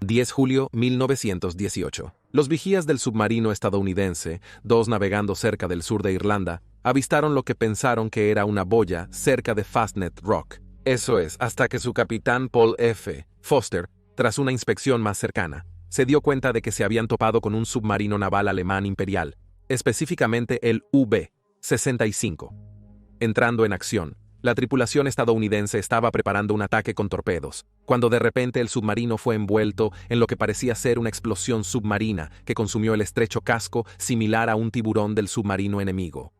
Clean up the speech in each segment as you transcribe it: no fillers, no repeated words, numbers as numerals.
10 julio 1918. Los vigías del submarino estadounidense, dos navegando cerca del sur de Irlanda, avistaron lo que pensaron que era una boya cerca de Fastnet Rock. Eso es, hasta que su capitán Paul F. Foster, tras una inspección más cercana, se dio cuenta de que se habían topado con un submarino naval alemán imperial, específicamente el UB-65. Entrando en acción, la tripulación estadounidense estaba preparando un ataque con torpedos, cuando de repente el submarino fue envuelto en lo que parecía ser una explosión submarina que consumió el estrecho casco similar a un tiburón del submarino enemigo.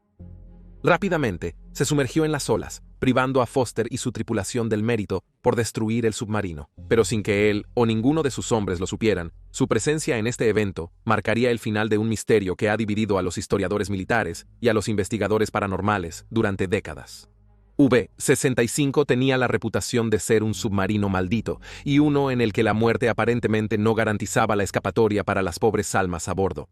Rápidamente, se sumergió en las olas, privando a Foster y su tripulación del mérito por destruir el submarino. Pero sin que él o ninguno de sus hombres lo supieran, su presencia en este evento marcaría el final de un misterio que ha dividido a los historiadores militares y a los investigadores paranormales durante décadas. UB-65 tenía la reputación de ser un submarino maldito y uno en el que la muerte aparentemente no garantizaba la escapatoria para las pobres almas a bordo.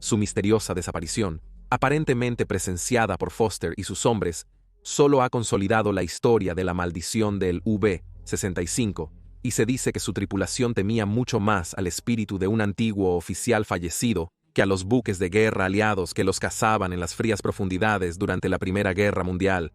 Su misteriosa desaparición, aparentemente presenciada por Foster y sus hombres, solo ha consolidado la historia de la maldición del UB-65, y se dice que su tripulación temía mucho más al espíritu de un antiguo oficial fallecido que a los buques de guerra aliados que los cazaban en las frías profundidades durante la Primera Guerra Mundial.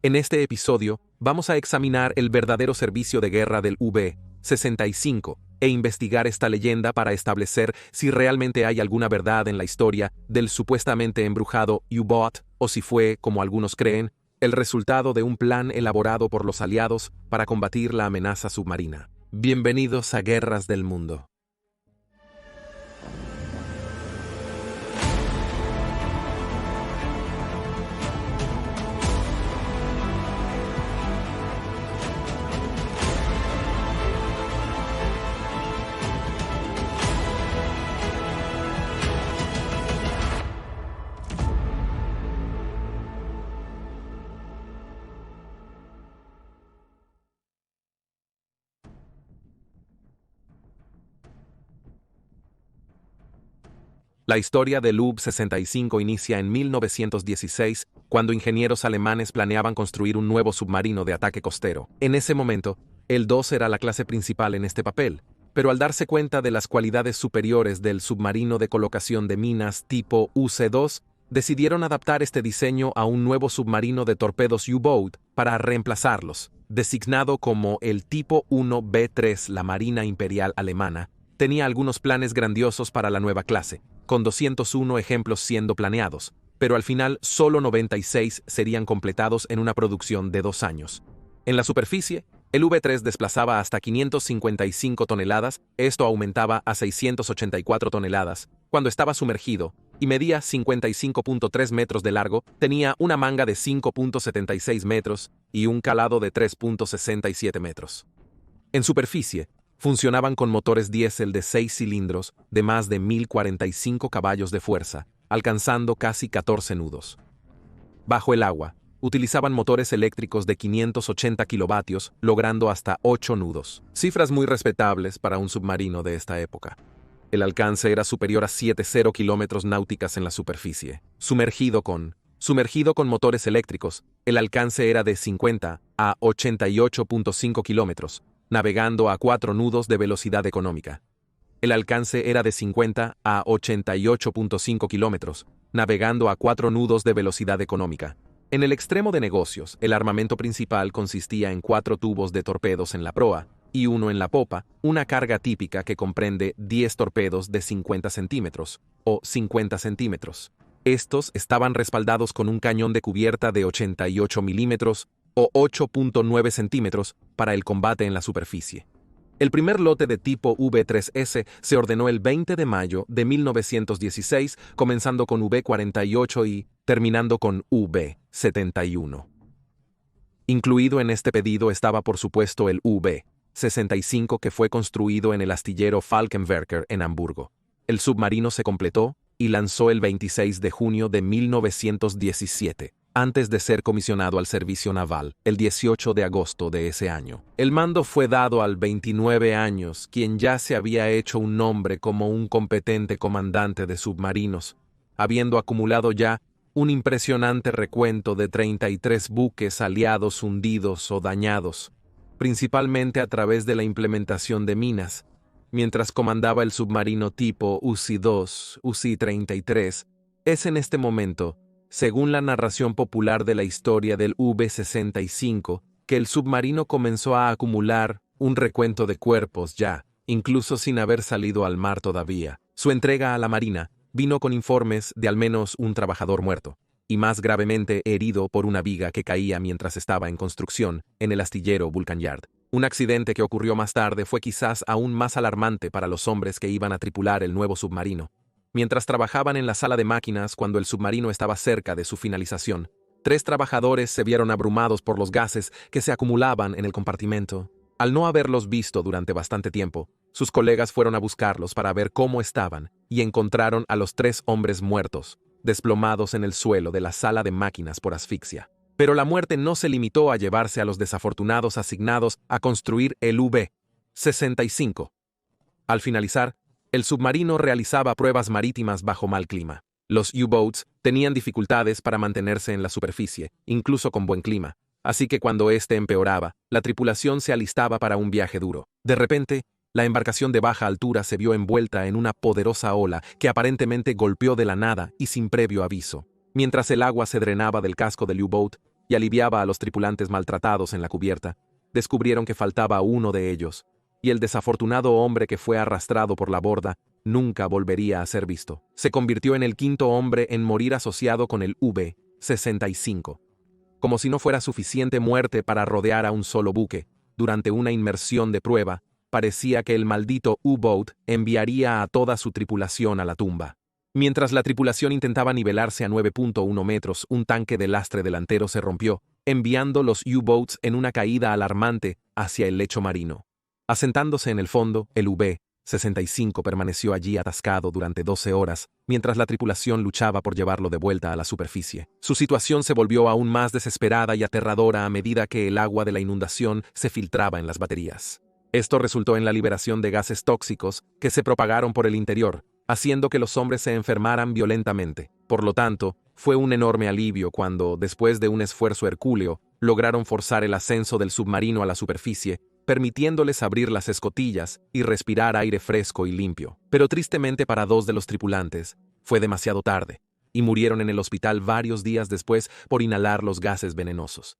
En este episodio, vamos a examinar el verdadero servicio de guerra del UB-65 e investigar esta leyenda para establecer si realmente hay alguna verdad en la historia del supuestamente embrujado U-Boat o si fue, como algunos creen, el resultado de un plan elaborado por los aliados para combatir la amenaza submarina. Bienvenidos a Guerras del Mundo. La historia del UB-65 inicia en 1916, cuando ingenieros alemanes planeaban construir un nuevo submarino de ataque costero. En ese momento, el 2 era la clase principal en este papel, pero al darse cuenta de las cualidades superiores del submarino de colocación de minas tipo UC-2, decidieron adaptar este diseño a un nuevo submarino de torpedos U-Boat para reemplazarlos. Designado como el tipo 1B3, la Marina Imperial Alemana tenía algunos planes grandiosos para la nueva clase, con 201 ejemplos siendo planeados, pero al final solo 96 serían completados en una producción de 2 años. En la superficie, el V3 desplazaba hasta 555 toneladas, esto aumentaba a 684 toneladas, cuando estaba sumergido, y medía 55.3 metros de largo, tenía una manga de 5.76 metros y un calado de 3.67 metros. En superficie, funcionaban con motores diésel de 6 cilindros de más de 1045 caballos de fuerza, alcanzando casi 14 nudos. Bajo el agua, utilizaban motores eléctricos de 580 kilovatios, logrando hasta 8 nudos. Cifras muy respetables para un submarino de esta época. El alcance era superior a 70 kilómetros náuticas en la superficie. Sumergido con motores eléctricos, el alcance era de 50 a 88.5 kilómetros, navegando a 4 nudos de velocidad económica. El alcance era de 50 a 88.5 kilómetros, navegando a 4 nudos de velocidad económica. En el extremo de negocios, el armamento principal consistía en 4 tubos de torpedos en la proa y 1 en la popa, una carga típica que comprende 10 torpedos de 50 centímetros o 50 centímetros. Estos estaban respaldados con un cañón de cubierta de 88 milímetros o 8.9 centímetros para el combate en la superficie. El primer lote de tipo V3S se ordenó el 20 de mayo de 1916, comenzando con V48 y terminando con V71. Incluido en este pedido estaba por supuesto el V65 que fue construido en el astillero Falkenwerker en Hamburgo. El submarino se completó y lanzó el 26 de junio de 1917. Antes de ser comisionado al servicio naval, el 18 de agosto de ese año. El mando fue dado al 29 años, quien ya se había hecho un nombre como un competente comandante de submarinos, habiendo acumulado ya un impresionante recuento de 33 buques aliados hundidos o dañados, principalmente a través de la implementación de minas, mientras comandaba el submarino tipo UC-2, UC-33. Es en este momento, según la narración popular de la historia del V-65, que el submarino comenzó a acumular un recuento de cuerpos ya, incluso sin haber salido al mar todavía. Su entrega a la Marina vino con informes de al menos un trabajador muerto, y más gravemente herido por una viga que caía mientras estaba en construcción en el astillero Vulcan Yard. Un accidente que ocurrió más tarde fue quizás aún más alarmante para los hombres que iban a tripular el nuevo submarino. Mientras trabajaban en la sala de máquinas cuando el submarino estaba cerca de su finalización, 3 trabajadores se vieron abrumados por los gases que se acumulaban en el compartimento. Al no haberlos visto durante bastante tiempo, sus colegas fueron a buscarlos para ver cómo estaban y encontraron a los 3 hombres muertos, desplomados en el suelo de la sala de máquinas por asfixia. Pero la muerte no se limitó a llevarse a los desafortunados asignados a construir el V-65. Al finalizar, el submarino realizaba pruebas marítimas bajo mal clima. Los U-boats tenían dificultades para mantenerse en la superficie, incluso con buen clima, así que cuando éste empeoraba, la tripulación se alistaba para un viaje duro. De repente, la embarcación de baja altura se vio envuelta en una poderosa ola que aparentemente golpeó de la nada y sin previo aviso. Mientras el agua se drenaba del casco del U-boat y aliviaba a los tripulantes maltratados en la cubierta, descubrieron que faltaba uno de ellos, y el desafortunado hombre que fue arrastrado por la borda nunca volvería a ser visto. Se convirtió en el 5º hombre en morir asociado con el V-65. Como si no fuera suficiente muerte para rodear a un solo buque, durante una inmersión de prueba, parecía que el maldito U-boat enviaría a toda su tripulación a la tumba. Mientras la tripulación intentaba nivelarse a 9.1 metros, un tanque de lastre delantero se rompió, enviando los U-boats en una caída alarmante hacia el lecho marino. Asentándose en el fondo, el V-65 permaneció allí atascado durante 12 horas, mientras la tripulación luchaba por llevarlo de vuelta a la superficie. Su situación se volvió aún más desesperada y aterradora a medida que el agua de la inundación se filtraba en las baterías. Esto resultó en la liberación de gases tóxicos que se propagaron por el interior, haciendo que los hombres se enfermaran violentamente. Por lo tanto, fue un enorme alivio cuando, después de un esfuerzo hercúleo, lograron forzar el ascenso del submarino a la superficie, permitiéndoles abrir las escotillas y respirar aire fresco y limpio. Pero tristemente para 2 de los tripulantes, fue demasiado tarde, y murieron en el hospital varios días después por inhalar los gases venenosos.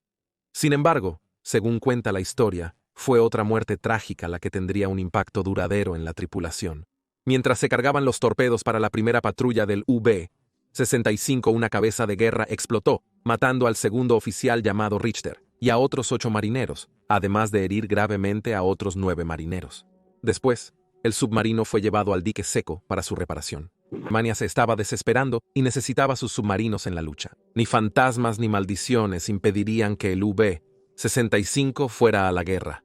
Sin embargo, según cuenta la historia, fue otra muerte trágica la que tendría un impacto duradero en la tripulación. Mientras se cargaban los torpedos para la primera patrulla del V-65, una cabeza de guerra explotó, matando al segundo oficial llamado Richter y a otros 8 marineros, además de herir gravemente a otros 9 marineros. Después, el submarino fue llevado al dique seco para su reparación. Alemania se estaba desesperando y necesitaba sus submarinos en la lucha. Ni fantasmas ni maldiciones impedirían que el V-65 fuera a la guerra.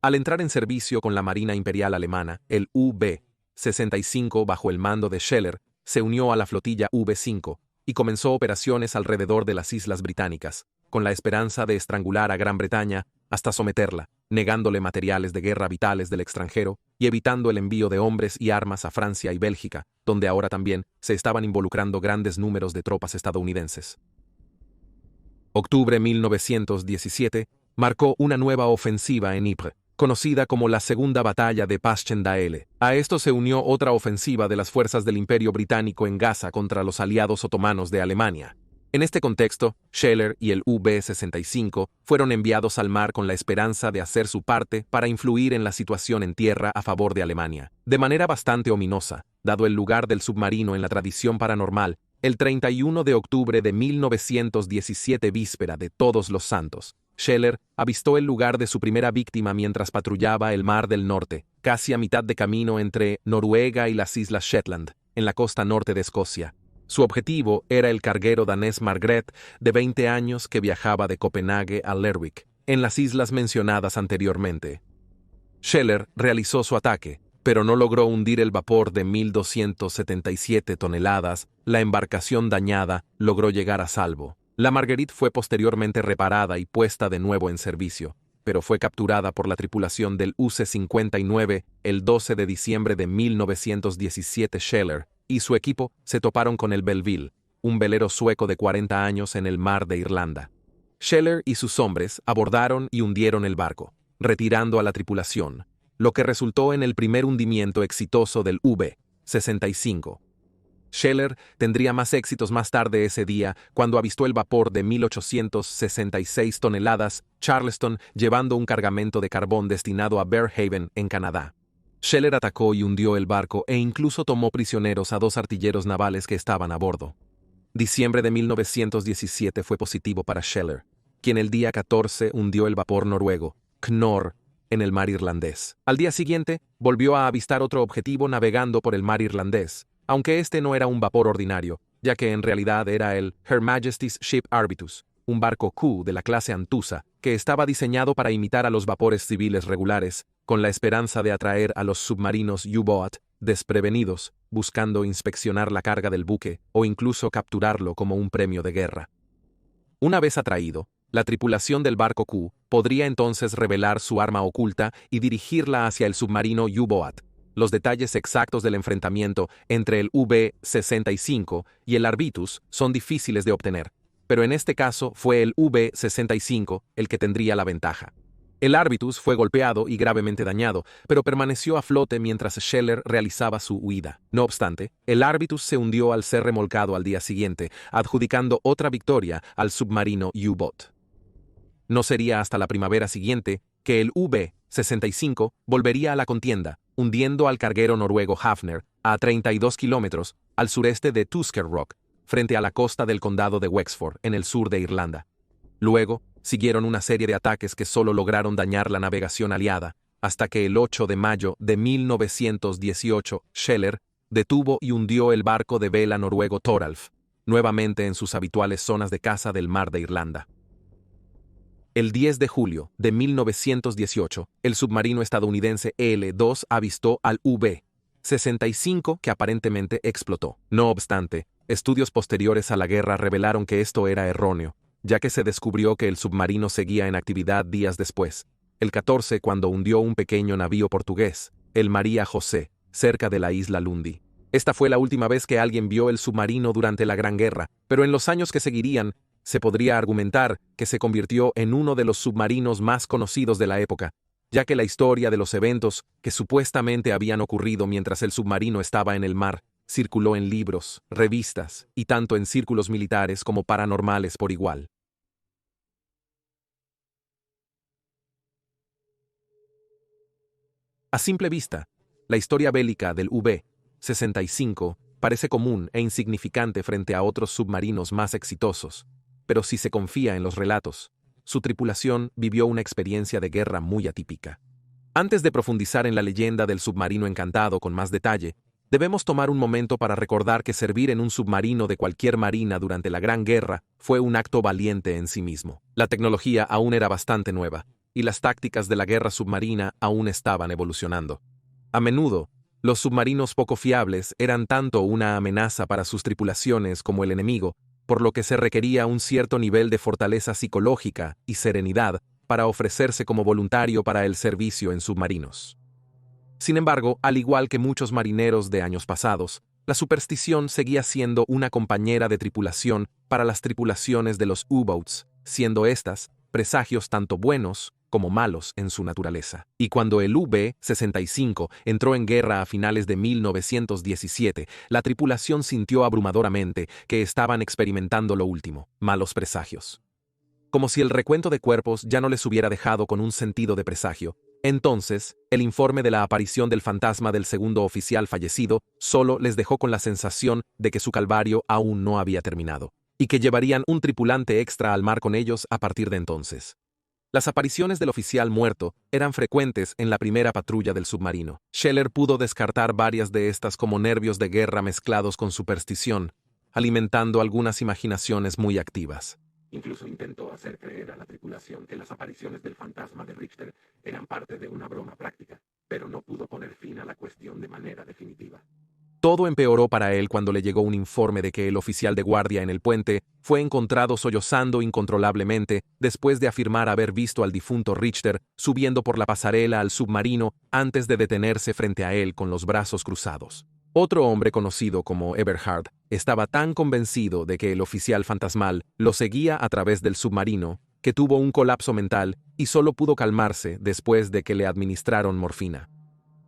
Al entrar en servicio con la Marina Imperial Alemana, el V-65, bajo el mando de Scheller, se unió a la flotilla V-5 y comenzó operaciones alrededor de las Islas Británicas, con la esperanza de estrangular a Gran Bretaña hasta someterla, negándole materiales de guerra vitales del extranjero y evitando el envío de hombres y armas a Francia y Bélgica, donde ahora también se estaban involucrando grandes números de tropas estadounidenses. Octubre 1917 marcó una nueva ofensiva en Ypres, conocida como la Segunda Batalla de Passchendaele. A esto se unió otra ofensiva de las fuerzas del Imperio Británico en Gaza contra los aliados otomanos de Alemania. En este contexto, Scheller y el V-65 fueron enviados al mar con la esperanza de hacer su parte para influir en la situación en tierra a favor de Alemania. De manera bastante ominosa, dado el lugar del submarino en la tradición paranormal, el 31 de octubre de 1917, víspera de Todos los Santos, Scheller avistó el lugar de su primera víctima mientras patrullaba el Mar del Norte, casi a mitad de camino entre Noruega y las Islas Shetland, en la costa norte de Escocia. Su objetivo era el carguero danés Margrethe, de 20 años, que viajaba de Copenhague a Lerwick, en las islas mencionadas anteriormente. Scheller realizó su ataque, pero no logró hundir el vapor de 1.277 toneladas. La embarcación dañada logró llegar a salvo. La Marguerite fue posteriormente reparada y puesta de nuevo en servicio, pero fue capturada por la tripulación del UC-59 el 12 de diciembre de 1917. Scheller y su equipo se toparon con el Belleville, un velero sueco de 40 años en el mar de Irlanda. Scheller y sus hombres abordaron y hundieron el barco, retirando a la tripulación, lo que resultó en el primer hundimiento exitoso del V-65. Scheller tendría más éxitos más tarde ese día cuando avistó el vapor de 1866 toneladas Charleston llevando un cargamento de carbón destinado a Bear Haven, en Canadá. Scheller atacó y hundió el barco e incluso tomó prisioneros a 2 artilleros navales que estaban a bordo. Diciembre de 1917 fue positivo para Scheller, quien el día 14 hundió el vapor noruego, Knorr, en el mar irlandés. Al día siguiente, volvió a avistar otro objetivo navegando por el mar irlandés, aunque este no era un vapor ordinario, ya que en realidad era el Her Majesty's Ship Arbutus, un barco Q de la clase Antusa, que estaba diseñado para imitar a los vapores civiles regulares, con la esperanza de atraer a los submarinos U-Boat desprevenidos, buscando inspeccionar la carga del buque o incluso capturarlo como un premio de guerra. Una vez atraído, la tripulación del barco Q podría entonces revelar su arma oculta y dirigirla hacia el submarino U-Boat. Los detalles exactos del enfrentamiento entre el V-65 y el Arbutus son difíciles de obtener, pero en este caso fue el V-65 el que tendría la ventaja. El Arbutus fue golpeado y gravemente dañado, pero permaneció a flote mientras Scheller realizaba su huida. No obstante, el Arbutus se hundió al ser remolcado al día siguiente, adjudicando otra victoria al submarino U-Boat. No sería hasta la primavera siguiente que el V-65 volvería a la contienda, hundiendo al carguero noruego Hafner a 32 kilómetros al sureste de Tusker Rock, frente a la costa del condado de Wexford, en el sur de Irlanda. Luego, siguieron una serie de ataques que solo lograron dañar la navegación aliada, hasta que el 8 de mayo de 1918 Scheller detuvo y hundió el barco de vela noruego Thoralf, nuevamente en sus habituales zonas de caza del mar de Irlanda. El 10 de julio de 1918, el submarino estadounidense L-2 avistó al V-65 que aparentemente explotó. No obstante, estudios posteriores a la guerra revelaron que esto era erróneo, ya que se descubrió que el submarino seguía en actividad días después, el 14 cuando hundió un pequeño navío portugués, el María José, cerca de la isla Lundy. Esta fue la última vez que alguien vio el submarino durante la Gran Guerra, pero en los años que seguirían, se podría argumentar que se convirtió en uno de los submarinos más conocidos de la época, ya que la historia de los eventos que supuestamente habían ocurrido mientras el submarino estaba en el mar circuló en libros, revistas y tanto en círculos militares como paranormales por igual. A simple vista, la historia bélica del V-65 parece común e insignificante frente a otros submarinos más exitosos, pero si se confía en los relatos, su tripulación vivió una experiencia de guerra muy atípica. Antes de profundizar en la leyenda del submarino encantado con más detalle, debemos tomar un momento para recordar que servir en un submarino de cualquier marina durante la Gran Guerra fue un acto valiente en sí mismo. La tecnología aún era bastante nueva, y las tácticas de la guerra submarina aún estaban evolucionando. A menudo, los submarinos poco fiables eran tanto una amenaza para sus tripulaciones como el enemigo, por lo que se requería un cierto nivel de fortaleza psicológica y serenidad para ofrecerse como voluntario para el servicio en submarinos. Sin embargo, al igual que muchos marineros de años pasados, la superstición seguía siendo una compañera de tripulación para las tripulaciones de los U-Boats, siendo estas presagios tanto buenos como malos en su naturaleza. Y cuando el V-65 entró en guerra a finales de 1917, la tripulación sintió abrumadoramente que estaban experimentando lo último, malos presagios. Como si el recuento de cuerpos ya no les hubiera dejado con un sentido de presagio. Entonces, el informe de la aparición del fantasma del segundo oficial fallecido solo les dejó con la sensación de que su calvario aún no había terminado, y que llevarían un tripulante extra al mar con ellos a partir de entonces. Las apariciones del oficial muerto eran frecuentes en la primera patrulla del submarino. Scheller pudo descartar varias de estas como nervios de guerra mezclados con superstición, alimentando algunas imaginaciones muy activas. Incluso intentó hacer creer a la tripulación que las apariciones del fantasma de Richter eran parte de una broma práctica, pero no pudo poner fin a la cuestión de manera definitiva. Todo empeoró para él cuando le llegó un informe de que el oficial de guardia en el puente fue encontrado sollozando incontrolablemente después de afirmar haber visto al difunto Richter subiendo por la pasarela al submarino antes de detenerse frente a él con los brazos cruzados. Otro hombre conocido como Eberhard estaba tan convencido de que el oficial fantasmal lo seguía a través del submarino que tuvo un colapso mental y solo pudo calmarse después de que le administraron morfina.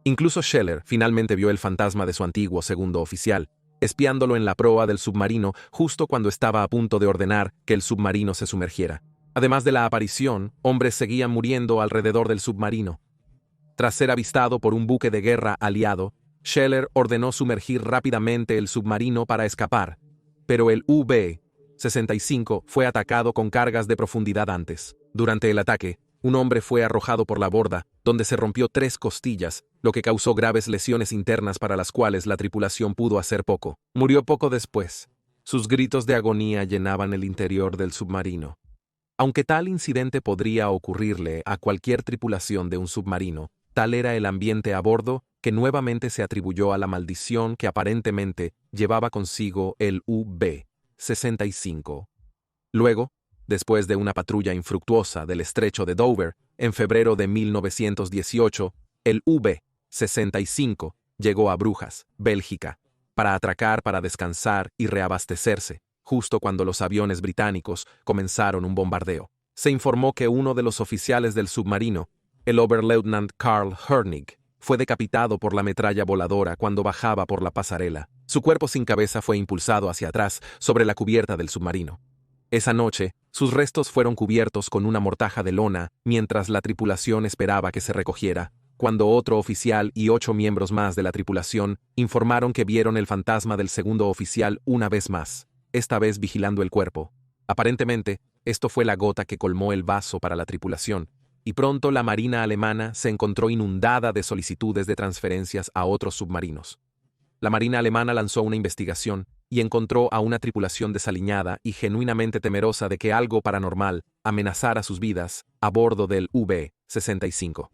Incluso Scheller finalmente vio el fantasma de su antiguo segundo oficial, espiándolo en la proa del submarino justo cuando estaba a punto de ordenar que el submarino se sumergiera. Además de la aparición, hombres seguían muriendo alrededor del submarino. Tras ser avistado por un buque de guerra aliado, Scheller ordenó sumergir rápidamente el submarino para escapar, pero el UB-65 fue atacado con cargas de profundidad antes. Durante el ataque, un hombre fue arrojado por la borda, donde se rompió 3 costillas, lo que causó graves lesiones internas para las cuales la tripulación pudo hacer poco. Murió poco después. Sus gritos de agonía llenaban el interior del submarino. Aunque tal incidente podría ocurrirle a cualquier tripulación de un submarino, tal era el ambiente a bordo que nuevamente se atribuyó a la maldición que aparentemente llevaba consigo el UB-65. Luego, después de una patrulla infructuosa del estrecho de Dover, en febrero de 1918, el UB-65 llegó a Brujas, Bélgica, para atracar para descansar y reabastecerse, justo cuando los aviones británicos comenzaron un bombardeo. Se informó que uno de los oficiales del submarino, el Oberleutnant Karl Hernig, fue decapitado por la metralla voladora cuando bajaba por la pasarela. Su cuerpo sin cabeza fue impulsado hacia atrás sobre la cubierta del submarino. Esa noche, sus restos fueron cubiertos con una mortaja de lona mientras la tripulación esperaba que se recogiera, cuando otro oficial y 8 miembros más de la tripulación informaron que vieron el fantasma del segundo oficial una vez más, esta vez vigilando el cuerpo. Aparentemente, esto fue la gota que colmó el vaso para la tripulación, y pronto la marina alemana se encontró inundada de solicitudes de transferencias a otros submarinos. La marina alemana lanzó una investigación y encontró a una tripulación desaliñada y genuinamente temerosa de que algo paranormal amenazara sus vidas a bordo del UB-65.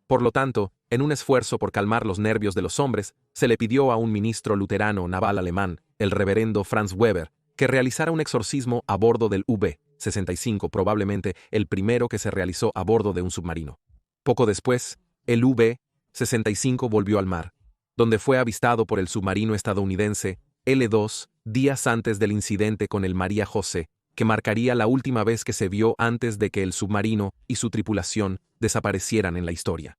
Por lo tanto, en un esfuerzo por calmar los nervios de los hombres, se le pidió a un ministro luterano naval alemán, el reverendo Franz Weber, que realizara un exorcismo a bordo del UB-65, probablemente el primero que se realizó a bordo de un submarino. Poco después, el UB-65 volvió al mar, donde fue avistado por el submarino estadounidense L2 días antes del incidente con el María José, que marcaría la última vez que se vio antes de que el submarino y su tripulación desaparecieran en la historia.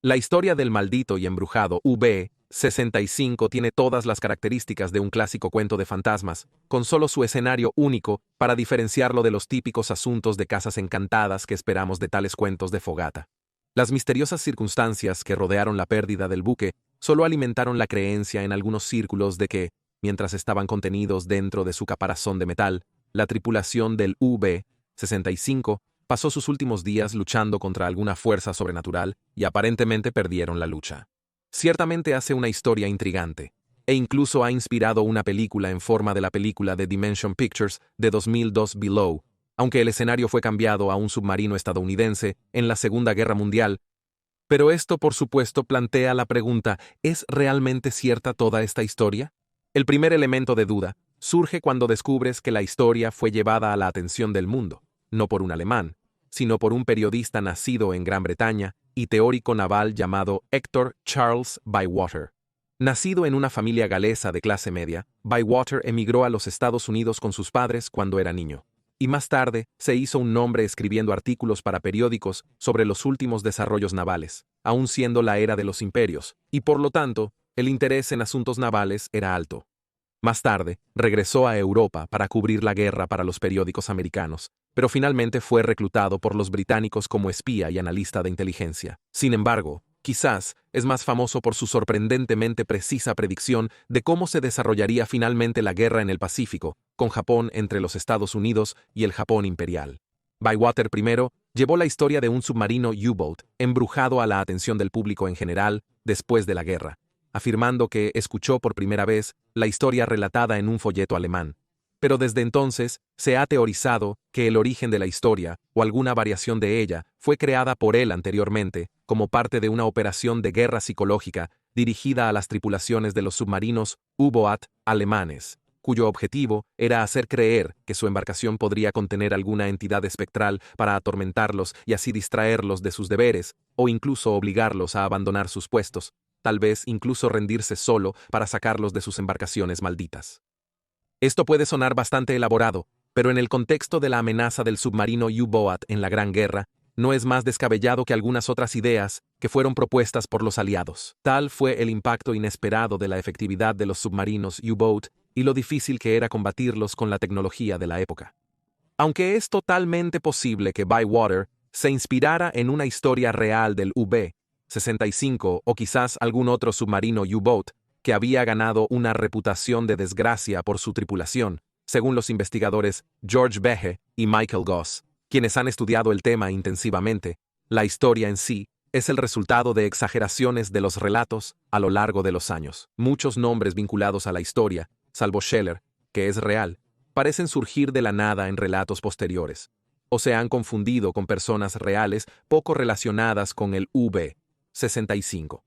La historia del maldito y embrujado UB-65 tiene todas las características de un clásico cuento de fantasmas, con solo su escenario único para diferenciarlo de los típicos asuntos de casas encantadas que esperamos de tales cuentos de fogata. Las misteriosas circunstancias que rodearon la pérdida del buque solo alimentaron la creencia en algunos círculos de que, mientras estaban contenidos dentro de su caparazón de metal, la tripulación del UB-65 pasó sus últimos días luchando contra alguna fuerza sobrenatural y aparentemente perdieron la lucha. Ciertamente hace una historia intrigante, e incluso ha inspirado una película en forma de la película de Dimension Pictures de 2002 Below, aunque el escenario fue cambiado a un submarino estadounidense en la Segunda Guerra Mundial. Pero esto, por supuesto, plantea la pregunta, ¿es realmente cierta toda esta historia? El primer elemento de duda surge cuando descubres que la historia fue llevada a la atención del mundo, no por un alemán, sino por un periodista nacido en Gran Bretaña y teórico naval llamado Hector Charles Bywater. Nacido en una familia galesa de clase media, Bywater emigró a los Estados Unidos con sus padres cuando era niño, y más tarde se hizo un nombre escribiendo artículos para periódicos sobre los últimos desarrollos navales, aun siendo la era de los imperios, y por lo tanto, el interés en asuntos navales era alto. Más tarde, regresó a Europa para cubrir la guerra para los periódicos americanos, pero finalmente fue reclutado por los británicos como espía y analista de inteligencia. Sin embargo, quizás es más famoso por su sorprendentemente precisa predicción de cómo se desarrollaría finalmente la guerra en el Pacífico, con Japón entre los Estados Unidos y el Japón imperial. Bywater primero llevó la historia de un submarino U-boat embrujado a la atención del público en general después de la guerra, afirmando que escuchó por primera vez la historia relatada en un folleto alemán. Pero desde entonces se ha teorizado que el origen de la historia, o alguna variación de ella, fue creada por él anteriormente, como parte de una operación de guerra psicológica dirigida a las tripulaciones de los submarinos U-boat alemanes, cuyo objetivo era hacer creer que su embarcación podría contener alguna entidad espectral para atormentarlos y así distraerlos de sus deberes, o incluso obligarlos a abandonar sus puestos. tal vez incluso rendirse solo para sacarlos de sus embarcaciones malditas. Esto puede sonar bastante elaborado, pero en el contexto de la amenaza del submarino U-Boat en la Gran Guerra, no es más descabellado que algunas otras ideas que fueron propuestas por los aliados. Tal fue el impacto inesperado de la efectividad de los submarinos U-Boat y lo difícil que era combatirlos con la tecnología de la época. Aunque es totalmente posible que Bywater se inspirara en una historia real del UB-65 o quizás algún otro submarino U-Boat que había ganado una reputación de desgracia por su tripulación, según los investigadores George Behe y Michael Goss, quienes han estudiado el tema intensivamente, la historia en sí es el resultado de exageraciones de los relatos a lo largo de los años. Muchos nombres vinculados a la historia, salvo Scheller, que es real, parecen surgir de la nada en relatos posteriores, o se han confundido con personas reales poco relacionadas con el UB-65.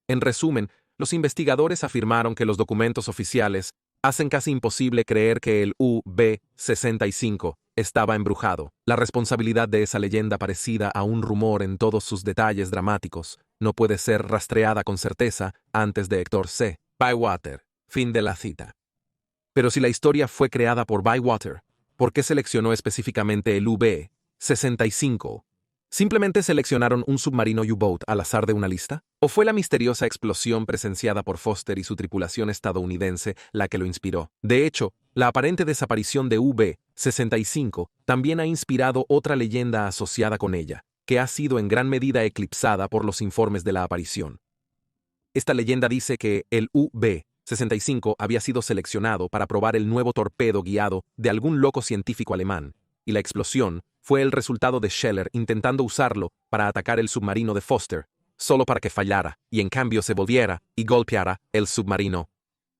En resumen, los investigadores afirmaron que los documentos oficiales hacen casi imposible creer que el UB-65 estaba embrujado. La responsabilidad de esa leyenda parecida a un rumor en todos sus detalles dramáticos no puede ser rastreada con certeza antes de Hector C. Bywater. Fin de la cita. Pero si la historia fue creada por Bywater, ¿por qué seleccionó específicamente el UB-65? ¿Simplemente seleccionaron un submarino U-Boat al azar de una lista? ¿O fue la misteriosa explosión presenciada por Foster y su tripulación estadounidense la que lo inspiró? De hecho, la aparente desaparición de UB-65 también ha inspirado otra leyenda asociada con ella, que ha sido en gran medida eclipsada por los informes de la aparición. Esta leyenda dice que el UB-65 había sido seleccionado para probar el nuevo torpedo guiado de algún loco científico alemán, y la explosión fue el resultado de Scheller intentando usarlo para atacar el submarino de Foster, solo para que fallara y en cambio se volviera y golpeara el submarino.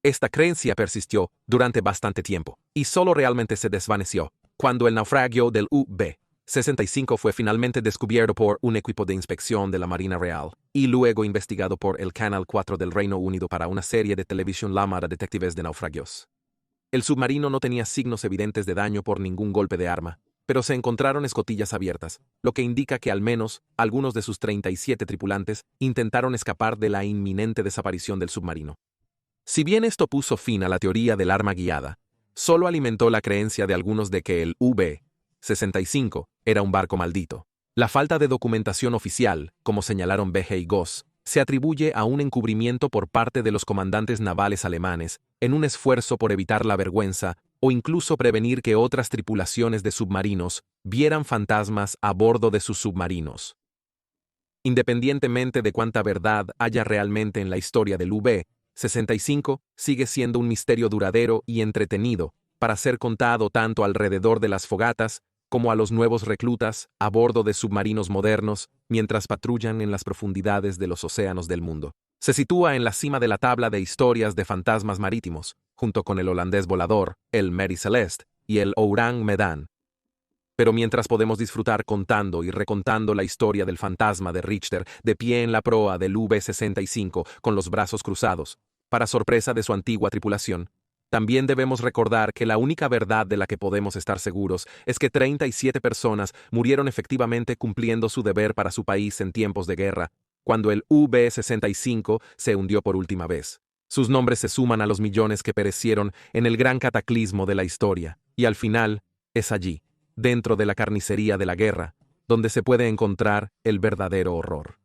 Esta creencia persistió durante bastante tiempo y solo realmente se desvaneció cuando el naufragio del UB-65 fue finalmente descubierto por un equipo de inspección de la Marina Real y luego investigado por el Canal 4 del Reino Unido para una serie de televisión llamada Detectives de Naufragios. El submarino no tenía signos evidentes de daño por ningún golpe de arma, pero se encontraron escotillas abiertas, lo que indica que al menos algunos de sus 37 tripulantes intentaron escapar de la inminente desaparición del submarino. Si bien esto puso fin a la teoría del arma guiada, solo alimentó la creencia de algunos de que el UB-65 era un barco maldito. La falta de documentación oficial, como señalaron Behe y Goss, se atribuye a un encubrimiento por parte de los comandantes navales alemanes en un esfuerzo por evitar la vergüenza o incluso prevenir que otras tripulaciones de submarinos vieran fantasmas a bordo de sus submarinos. Independientemente de cuánta verdad haya realmente en la historia del UB-65, sigue siendo un misterio duradero y entretenido para ser contado tanto alrededor de las fogatas como a los nuevos reclutas a bordo de submarinos modernos mientras patrullan en las profundidades de los océanos del mundo. Se sitúa en la cima de la tabla de historias de fantasmas marítimos, junto con el holandés volador, el Mary Celeste y el Orang Medan. Pero mientras podemos disfrutar contando y recontando la historia del fantasma de Richter de pie en la proa del UB-65 con los brazos cruzados, para sorpresa de su antigua tripulación, también debemos recordar que la única verdad de la que podemos estar seguros es que 37 personas murieron efectivamente cumpliendo su deber para su país en tiempos de guerra, cuando el UB-65 se hundió por última vez. Sus nombres se suman a los millones que perecieron en el gran cataclismo de la historia, y al final, es allí, dentro de la carnicería de la guerra, donde se puede encontrar el verdadero horror.